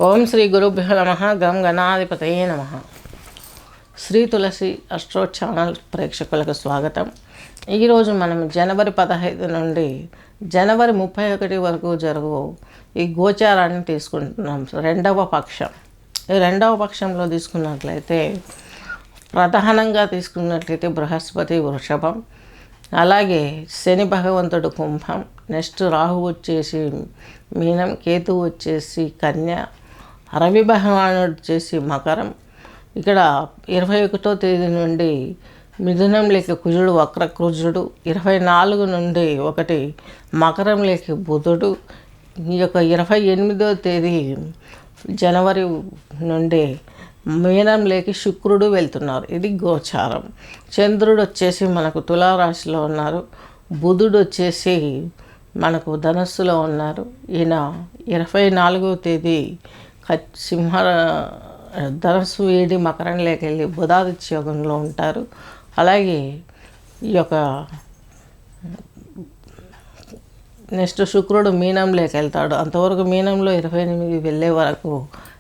ఓం శ్రీ గురుభ్యో నమః. గం గణాధిపతయే నమః. శ్రీ తులసి అస్ట్రో ఛానల్ ప్రేక్షకులకు స్వాగతం. ఈరోజు మనం జనవరి 15 నుండి జనవరి 31 వరకు జరుగు ఈ గోచారాన్ని తీసుకుంటున్నాం. రెండవ పక్షం. ఈ రెండవ పక్షంలో తీసుకున్నట్లయితే ప్రధానంగా తీసుకున్నట్లయితే బృహస్పతి వృషభం, అలాగే శని భగవంతుడు కుంభం, నెక్స్ట్ రాహు వచ్చేసి మీనం, కేతు వచ్చేసి కన్య, రవి భగవానుడు వచ్చేసి మకరం. ఇక్కడ 21వ తేదీ నుండి మిథునంలోకి కుజుడు వక్రకుజుడు, 24 నుండి ఒకటి మకరంలోకి బుధుడు, ఈ యొక్క 28వ తేదీ జనవరి నుండి మీనంలోకి శుక్రుడు వెళ్తున్నారు. ఇది గోచారం. చంద్రుడు వచ్చేసి మనకు తులారాశిలో ఉన్నారు, బుధుడు వచ్చేసి మనకు ధనస్సులో ఉన్నారు. ఈయన 24వ తేదీ ధనస్సు వేడి మకరంలోకి వెళ్ళి బుధాదిత్య యోగంలో ఉంటారు. అలాగే ఈ యొక్క నెక్స్ట్ శుక్రుడు మీనంలోకి వెళ్తాడు. అంతవరకు మీనంలో 28 వెళ్ళే వరకు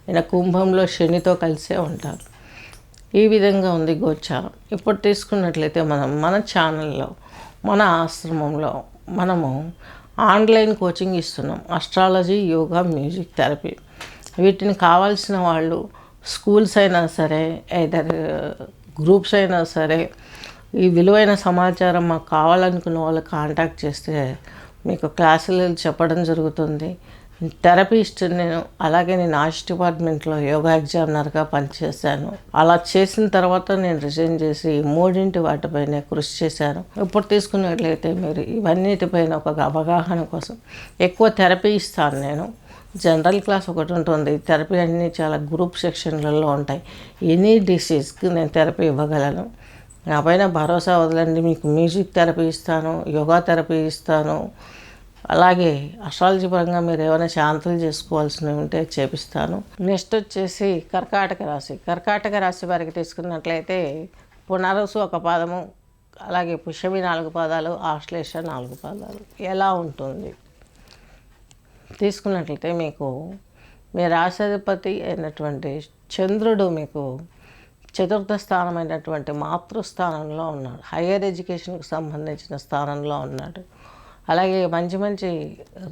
ఈయన కుంభంలో శనితో కలిసే ఉంటారు. ఈ విధంగా ఉంది గోచారం. ఇప్పుడు తీసుకున్నట్లయితే మన ఛానల్లో, మన ఆశ్రమంలో మనము ఆన్లైన్ కోచింగ్ ఇస్తున్నాం. Astrology, yoga, music therapy. వీటిని కావాల్సిన వాళ్ళు స్కూల్స్ అయినా సరే, ఏదర్ గ్రూప్స్ అయినా సరే, ఈ విలువైన సమాచారం మాకు కావాలనుకున్న వాళ్ళు కాంటాక్ట్ చేస్తే మీకు క్లాసులు చెప్పడం జరుగుతుంది. థెరపిస్ట్ నేను. అలాగే నేను ఆర్ట్స్ డిపార్ట్మెంట్లో యోగా ఎగ్జామినర్గా పనిచేశాను. అలా చేసిన తర్వాత నేను రిజైన్ చేసి వాటిపైన కృషి చేశాను. ఇప్పుడు తీసుకున్నట్లయితే మీరు ఇవన్నిటిపైన ఒక అవగాహన కోసం ఎక్కువ థెరపీ ఇస్తాను నేను. జనరల్ క్లాస్ ఒకటి ఉంటుంది, థెరపీ అన్నీ చాలా గ్రూప్ సెక్షన్లలో ఉంటాయి. ఎనీ డిసీజ్కి నేను థెరపీ ఇవ్వగలను. నా పైన భరోసా వదలండి. మీకు మ్యూజిక్ థెరపీ ఇస్తాను, యోగా థెరపీ ఇస్తాను. అలాగే అస్ట్రాలజీ పరంగా మీరు ఏమైనా శాంతులు చేసుకోవాల్సినవి ఉంటే చేపిస్తాను. నెక్స్ట్ వచ్చేసి కర్కాటక రాశి వారికి తీసుకున్నట్లయితే పునరుసు 1 పాదము, అలాగే పుష్యమి 4 పాదాలు, ఆశ్లేష 4 పాదాలు. ఎలా ఉంటుంది తీసుకున్నట్లయితే మీకు మీ రాశాధిపతి అయినటువంటి చంద్రుడు మీకు 4వ స్థానమైనటువంటి మాతృస్థానంలో ఉన్నాడు. హయ్యర్ ఎడ్యుకేషన్కి సంబంధించిన స్థానంలో ఉన్నాడు. అలాగే మంచి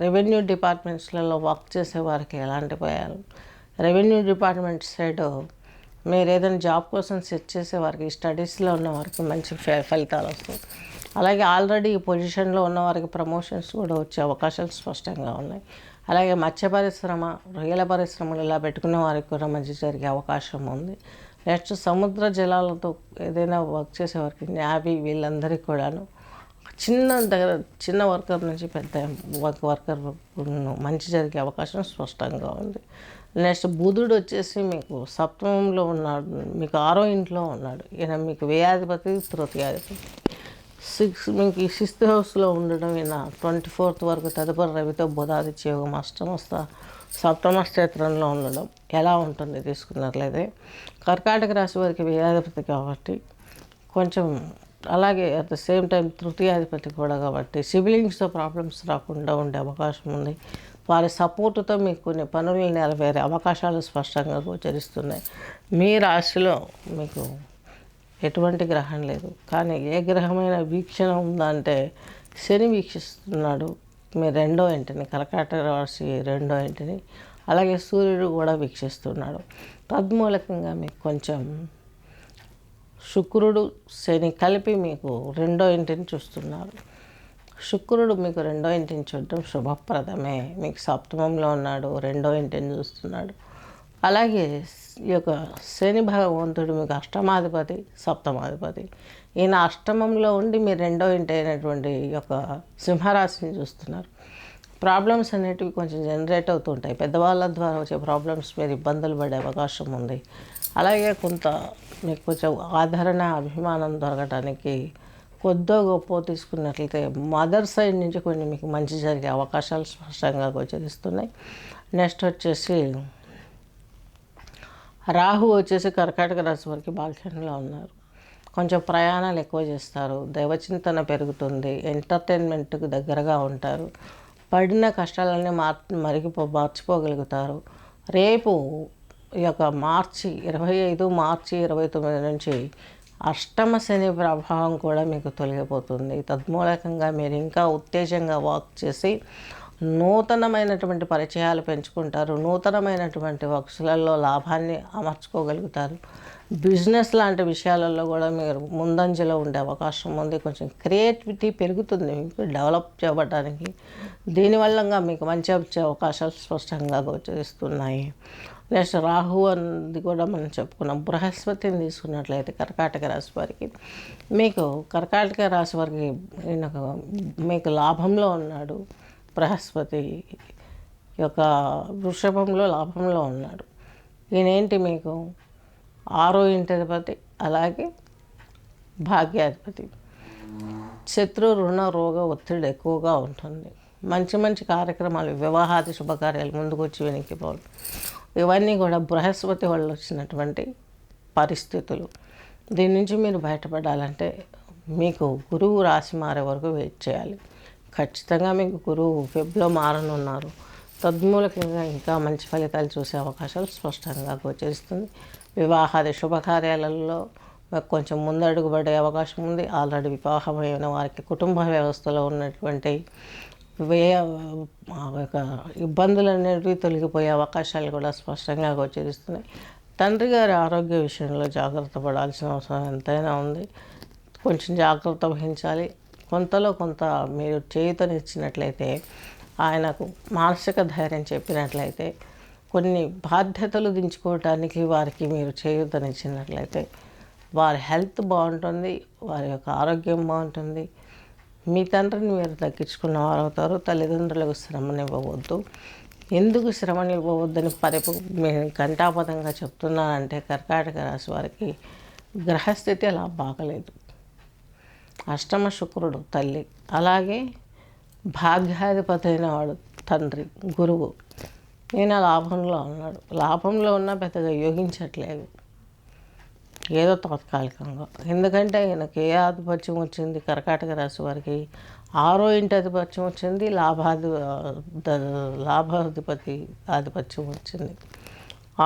రెవెన్యూ డిపార్ట్మెంట్స్లలో వర్క్ చేసే వారికి ఎలాంటి పోయారు. రెవెన్యూ డిపార్ట్మెంట్ సైడ్ మీరు ఏదైనా జాబ్ కోసం సెట్ చేసే వారికి, స్టడీస్లో ఉన్న వారికి మంచి ఫలితాలు వస్తాయి. అలాగే ఆల్రెడీ ఈ పొజిషన్లో ఉన్న వారికి ప్రమోషన్స్ కూడా వచ్చే అవకాశాలు స్పష్టంగా ఉన్నాయి. అలాగే మత్స్య పరిశ్రమ, రొయ్యల పరిశ్రమలు ఇలా పెట్టుకున్న వారికి కూడా మంచి జరిగే అవకాశం ఉంది. నెక్స్ట్ సముద్ర జలాలతో ఏదైనా వర్క్ చేసేవారికి, నేవీ, వీళ్ళందరికీ కూడాను చిన్న వర్కర్ నుంచి పెద్ద వర్కర్ మంచి జరిగే అవకాశం స్పష్టంగా ఉంది. నెక్స్ట్ బుధుడు వచ్చేసి మీకు 7వ ఉన్నాడు, మీకు 6వ ఇంట్లో ఉన్నాడు. ఈయన మీకు వ్యయాధిపతి, తృతీయాధిపతి. మీకు ఈ 6th హౌస్లో ఉండడం ఈయన 24th వరకు, తదుపరి రవితో బుధాదిత్య యోగం, సప్తమ క్షేత్రంలో ఉండడం ఎలా ఉంటుంది తీసుకున్నట్లయితే కర్కాటక రాశి వారికి వ్యయాధిపతి కాబట్టి కొంచెం, అలాగే అట్ ద సేమ్ టైం తృతీయాధిపతి కూడా కాబట్టి సిబ్లింగ్స్తో ప్రాబ్లమ్స్ రాకుండా ఉండే అవకాశం ఉంది. వారి సపోర్టుతో మీకు కొన్ని పనులు నెరవేరే అవకాశాలు స్పష్టంగా గోచరిస్తున్నాయి. మీ రాశిలో మీకు ఎటువంటి గ్రహం లేదు, కానీ ఏ గ్రహమైన వీక్షణ ఉందంటే శని వీక్షిస్తున్నాడు మీ 2వ ఇంటిని, కర్కాటక రాశి 2వ ఇంటిని. అలాగే సూర్యుడు కూడా వీక్షిస్తున్నాడు. తద్మూలకంగా మీకు కొంచెం శుక్రుడు, శని కలిపి మీకు 2వ ఇంటిని చూస్తున్నారు. శుక్రుడు మీకు 2వ ఇంటిని చూడడం శుభప్రదమే. మీకు 7మంలో ఉన్నాడు, 2వ ఇంటిని చూస్తున్నాడు. అలాగే ఈ యొక్క శని భగవంతుడు మీకు అష్టమాధిపతి, సప్తమాధిపతి. ఈయన అష్టమంలో ఉండి మీ 2వ ఇంటి అయినటువంటి ఈ యొక్క సింహరాశిని చూస్తున్నారు. ప్రాబ్లమ్స్ అనేటివి కొంచెం జనరేట్ అవుతుంటాయి. పెద్దవాళ్ళ ద్వారా వచ్చే ప్రాబ్లమ్స్ మీరు ఇబ్బందులు పడే అవకాశం ఉంది. అలాగే కొంత మీకు కొంచెం ఆదరణ, అభిమానం దొరకడానికి కొద్దో గొప్ప తీసుకున్నట్లయితే మదర్ సైడ్ నుంచి కొన్ని మీకు మంచి జరిగే అవకాశాలు స్పష్టంగా గోచరిస్తున్నాయి. నెక్స్ట్ వచ్చేసి రాహు వచ్చేసి కర్కాటక రాశి వారికి భాగ్యంలో ఉన్నారు. కొంచెం ప్రయాణాలు ఎక్కువ చేస్తారు, దైవచింతన పెరుగుతుంది, ఎంటర్టైన్మెంట్కి దగ్గరగా ఉంటారు, పడిన కష్టాలన్నీ మర్చిపోగలుగుతారు. రేపు ఈ యొక్క మార్చి 25 మార్చి 29 నుంచి అష్టమ శని ప్రభావం కూడా మీకు తొలగిపోతుంది. తద్మూలకంగా మీరు ఇంకా ఉత్తేజంగా వాక్ చేసి నూతనమైనటువంటి పరిచయాలు పెంచుకుంటారు. నూతనమైనటువంటి వర్క్స్లలో లాభాన్ని అమర్చుకోగలుగుతారు. బిజినెస్ లాంటి విషయాలలో కూడా మీరు ముందంజలో ఉండే అవకాశం ఉంది. కొంచెం క్రియేటివిటీ పెరుగుతుంది మీకు డెవలప్ చేయడానికి. దీనివల్ల మీకు మంచి వచ్చే అవకాశాలు స్పష్టంగా గోచరిస్తున్నాయి. నెక్స్ట్ రాహు అనేది కూడా మనం చెప్పుకున్నాం. బృహస్పతిని తీసుకున్నట్లయితే కర్కాటక రాశి వారికి, మీకు కర్కాటక రాశి వారికి మీకు లాభంలో ఉన్నాడు. బృహస్పతి యొక్క వృషభంలో లాభంలో ఉన్నాడు. ఈయనేంటి మీకు 6వ ఇంటి అధిపతి, అలాగే భాగ్యాధిపతి. శత్రు రుణ రోగ ఒత్తిడి ఎక్కువగా ఉంటుంది. మంచి మంచి కార్యక్రమాలు, వివాహాది శుభకార్యాలు ముందుకు వచ్చి వెనక్కిపోవడం, ఇవన్నీ కూడా బృహస్పతి వల్ల వచ్చినటువంటి పరిస్థితులు. దీని నుంచి మీరు బయటపడాలంటే మీకు గురువు రాశి మారే వరకు వెయిట్ చేయాలి. ఖచ్చితంగా మీకు గురువు ఫెబ్లో మారనున్నారు. తద్మూలకంగా ఇంకా మంచి ఫలితాలు చూసే అవకాశాలు స్పష్టంగా గోచరిస్తుంది. వివాహాది శుభకార్యాలలో కొంచెం ముందడుగు పడే అవకాశం ఉంది. ఆల్రెడీ వివాహమైన వారికి కుటుంబ వ్యవస్థలో ఉన్నటువంటి ఇబ్బందులు అనేవి తొలగిపోయే అవకాశాలు కూడా స్పష్టంగా గోచరిస్తున్నాయి. తండ్రి గారి ఆరోగ్య విషయంలో జాగ్రత్త పడాల్సిన అవసరం ఎంతైనా ఉంది. కొంచెం జాగ్రత్త వహించాలి. కొంతలో కొంత మీరు చేయూతనిచ్చినట్లయితే, ఆయనకు మానసిక ధైర్యం చెప్పినట్లయితే, కొన్ని బాధ్యతలు దించుకోవడానికి వారికి మీరు చేయూతనిచ్చినట్లయితే వారి హెల్త్ బాగుంటుంది, వారి యొక్క ఆరోగ్యం బాగుంటుంది. మీ తండ్రిని మీరు దక్కించుకున్న వారు అవుతారు. తల్లిదండ్రులకు శ్రమనివ్వవద్దు. ఎందుకు శ్రమనివ్వవద్దని నేను ఘంటాపథంగా చెప్తున్నానంటే, కర్కాటక రాశి వారికి గ్రహస్థితి అలా బాగలేదు. అష్టమ శుక్రుడు తల్లి, అలాగే భాగ్యాధిపతి అయిన వాడు తండ్రి గురువు. ఈయన లాభంలో ఉన్నాడు. లాభంలో ఉన్నా పెద్దగా యోగించట్లేదు, ఏదో తాత్కాలికంగా. ఎందుకంటే ఈయనకి ఏ ఆధిపత్యం వచ్చింది? కర్కాటక రాశి వారికి 6వ ఇంటి ఆధిపత్యం వచ్చింది, లాభాధిపతి ఆధిపత్యం వచ్చింది.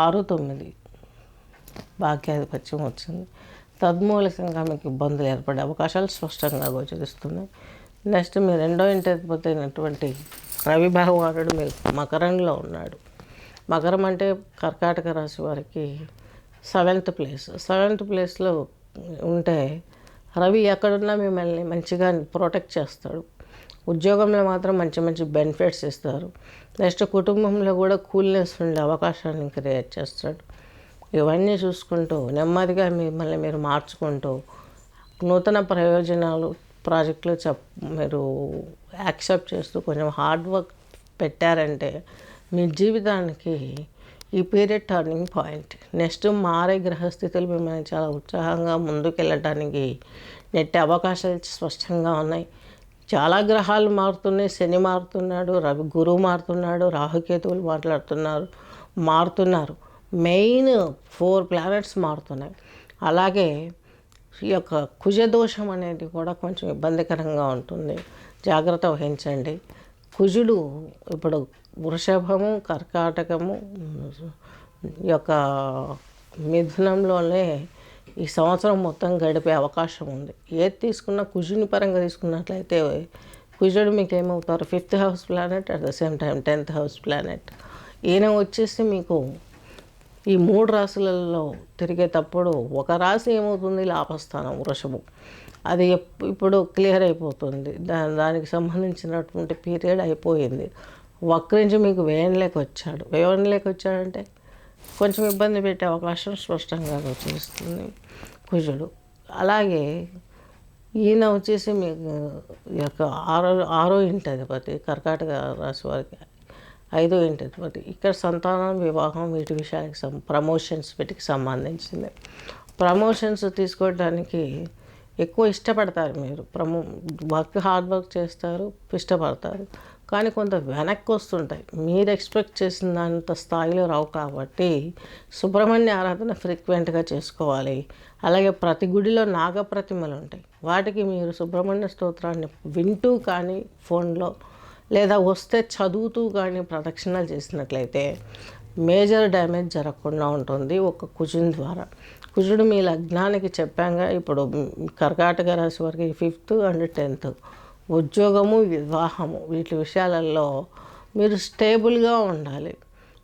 6, 9 భాగ్యాధిపత్యం వచ్చింది. తద్మూలకంగా మీకు ఇబ్బందులు ఏర్పడే అవకాశాలు స్పష్టంగా గోచరిస్తున్నాయి. నెక్స్ట్ మీ 2వ ఇంటి అధిపతి అయినటువంటి రవి భగవానుడు మీకు మకరంలో ఉన్నాడు. మకరం అంటే కర్కాటక రాశి వారికి 7th ప్లేస్. 7th ప్లేస్లో ఉంటే రవి ఎక్కడున్నా మిమ్మల్ని మంచిగా ప్రొటెక్ట్ చేస్తాడు. ఉద్యోగంలో మాత్రం మంచి మంచి బెనిఫిట్స్ ఇస్తారు. నెక్స్ట్ కుటుంబంలో కూడా కూల్నెస్ ఉండే అవకాశాన్ని క్రియేట్ చేస్తాడు. ఇవన్నీ చూసుకుంటూ నెమ్మదిగా మిమ్మల్ని మీరు మార్చుకుంటూ నూతన ప్రయోజనాలు ప్రాజెక్టులు మీరు యాక్సెప్ట్ చేస్తూ కొంచెం హార్డ్ వర్క్ పెట్టారంటే మీ జీవితానికి ఈ పీరియడ్ టర్నింగ్ పాయింట్. నెక్స్ట్ మారే గ్రహస్థితులు మిమ్మల్ని చాలా ఉత్సాహంగా ముందుకెళ్ళటానికి నెట్టే అవకాశాలు స్పష్టంగా ఉన్నాయి. చాలా గ్రహాలు మారుతున్నాయి. శని మారుతున్నాడు, గురువు మారుతున్నాడు, రాహుకేతువులు మారుతున్నారు. మెయిన్ 4 ప్లానెట్స్ మారుతున్నాయి. అలాగే ఈ యొక్క కుజదోషం అనేది కూడా కొంచెం ఇబ్బందికరంగా ఉంటుంది, జాగ్రత్త వహించండి. కుజుడు ఇప్పుడు వృషభము, కర్కాటకము ఈ యొక్క మిథునంలోనే ఈ సంవత్సరం మొత్తం గడిపే అవకాశం ఉంది. ఏది తీసుకున్నా కుజుని పరంగా తీసుకున్నట్లయితే కుజుడు మీకు ఏమవుతారు? 5th house planet, at the same time 10th house planet. ఈయన వచ్చేసి మీకు ఈ 3 రాశులలో తిరిగేటప్పుడు ఒక రాశి ఏమవుతుంది? లాభస్థానం వృషభం. అది ఇప్పుడు క్లియర్ అయిపోతుంది. దానికి సంబంధించినటువంటి పీరియడ్ అయిపోయింది. వక్రించి మీకు వ్యయంలోకి వచ్చాడంటే కొంచెం ఇబ్బంది పెట్టే అవకాశం స్పష్టంగా గోచరిస్తుంది కుజుడు. అలాగే ఈయన వచ్చేసి మీకు యొక్క 6వ ఇంటి అధిపతి, కర్కాటక రాశి వారికి 5వ ఇంటి అధిపతి. ఇక్కడ సంతానం, వివాహం, వీటి విషయానికి ప్రమోషన్స్ వీటికి సంబంధించింది. ప్రమోషన్స్ తీసుకోవడానికి ఎక్కువ ఇష్టపడతారు మీరు. హార్డ్ వర్క్ చేస్తారు, ఇష్టపడతారు. కానీ కొంత వెనక్కి వస్తుంటాయి. మీరు ఎక్స్పెక్ట్ చేసిన దానంత స్థాయిలో రావు. కాబట్టి సుబ్రహ్మణ్య ఆరాధన ఫ్రీక్వెంట్గా చేసుకోవాలి. అలాగే ప్రతి గుడిలో నాగప్రతిమలు ఉంటాయి. వాటికి మీరు సుబ్రహ్మణ్య స్తోత్రాన్ని వింటూ కానీ ఫోన్లో లేదా వస్తే చదువుతూ కానీ ప్రదక్షిణలు చేసినట్లయితే మేజర్ డ్యామేజ్ జరగకుండా ఉంటుంది ఒక కుజుని ద్వారా. కుజుడు మీ లగ్నానికి చెప్పాగా ఇప్పుడు కర్కాటక రాశి వారికి 5th and 10th ఉద్యోగము, వివాహము వీటి విషయాలలో మీరు స్టేబుల్గా ఉండాలి.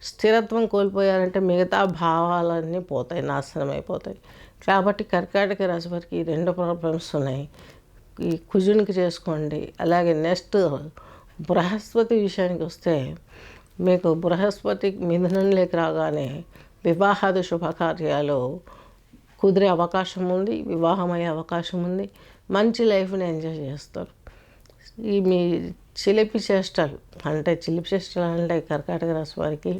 స్థిరత్వం కోల్పోయారంటే మిగతా భావాలన్నీ పోతాయి, నాశనం అయిపోతాయి. కాబట్టి కర్కాటక రాశి వారికి ఈ 2 ప్రాబ్లమ్స్ ఉన్నాయి. ఈ కుజునికి చేసుకోండి. అలాగే నెక్స్ట్ బృహస్పతి విషయానికి వస్తే మీకు బృహస్పతి మిథునంలోకి రాగానే వివాహాది శుభకార్యాలు కుదిరే అవకాశం ఉంది, వివాహం అయ్యే అవకాశం ఉంది, మంచి లైఫ్ని ఎంజాయ్ చేస్తారు. ఈ మీ చిలిపి చేష్టలు అంటే కర్కాటక రాశి వారికి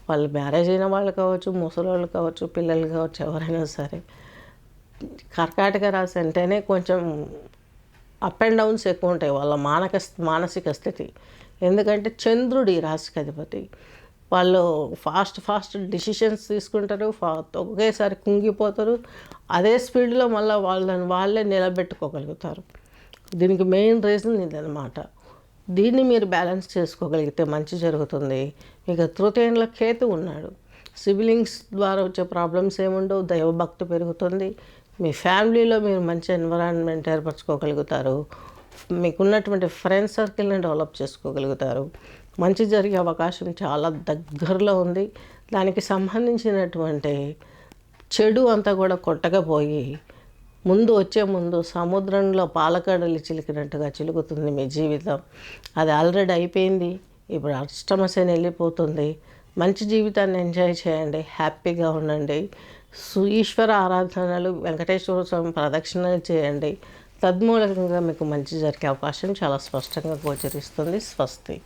వాళ్ళు మ్యారేజ్ అయిన వాళ్ళు కావచ్చు, ముసలోళ్ళు కావచ్చు, పిల్లలు కావచ్చు, ఎవరైనా సరే కర్కాటక రాశి అంటేనే కొంచెం అప్ అండ్ డౌన్స్ ఎక్కువ ఉంటాయి వాళ్ళ మానసిక స్థితి. ఎందుకంటే చంద్రుడు ఈ రాశికి అధిపతి. వాళ్ళు ఫాస్ట్ డిసిషన్స్ తీసుకుంటారు, ఒకేసారి కుంగిపోతారు. అదే స్పీడ్లో మళ్ళీ వాళ్ళే నిలబెట్టుకోగలుగుతారు. దీనికి మెయిన్ రీజన్ ఇదనమాట. దీన్ని మీరు బ్యాలెన్స్ చేసుకోగలిగితే మంచి జరుగుతుంది. మీకు తృతీయంలో కేతు ఉన్నాడు. సిబ్లింగ్స్ ద్వారా వచ్చే ప్రాబ్లమ్స్ ఏముండవు, దైవభక్తి పెరుగుతుంది. మీ ఫ్యామిలీలో మీరు మంచి ఎన్విరాన్మెంట్ ఏర్పరచుకోగలుగుతారు. మీకున్నటువంటి ఫ్రెండ్ సర్కిల్ని డెవలప్ చేసుకోగలుగుతారు. మంచి జరిగే అవకాశం చాలా దగ్గరలో ఉంది. దానికి సంబంధించినటువంటి చెడు అంతా కూడా కొట్టకపోయి వచ్చే ముందు సముద్రంలో పాలకడలి చిలికినట్టుగా చిలుకుతుంది మీ జీవితం. అది ఆల్రెడీ అయిపోయింది. ఇప్పుడు అష్టమ శని వెళ్ళిపోతుంది. మంచి జీవితాన్ని ఎంజాయ్ చేయండి, హ్యాపీగా ఉండండి. ఈశ్వర ఆరాధనలు, వెంకటేశ్వర స్వామి ప్రదక్షిణలు చేయండి. తద్మూలకంగా మీకు మంచి జరిగే అవకాశం చాలా స్పష్టంగా గోచరిస్తుంది. స్వస్తి.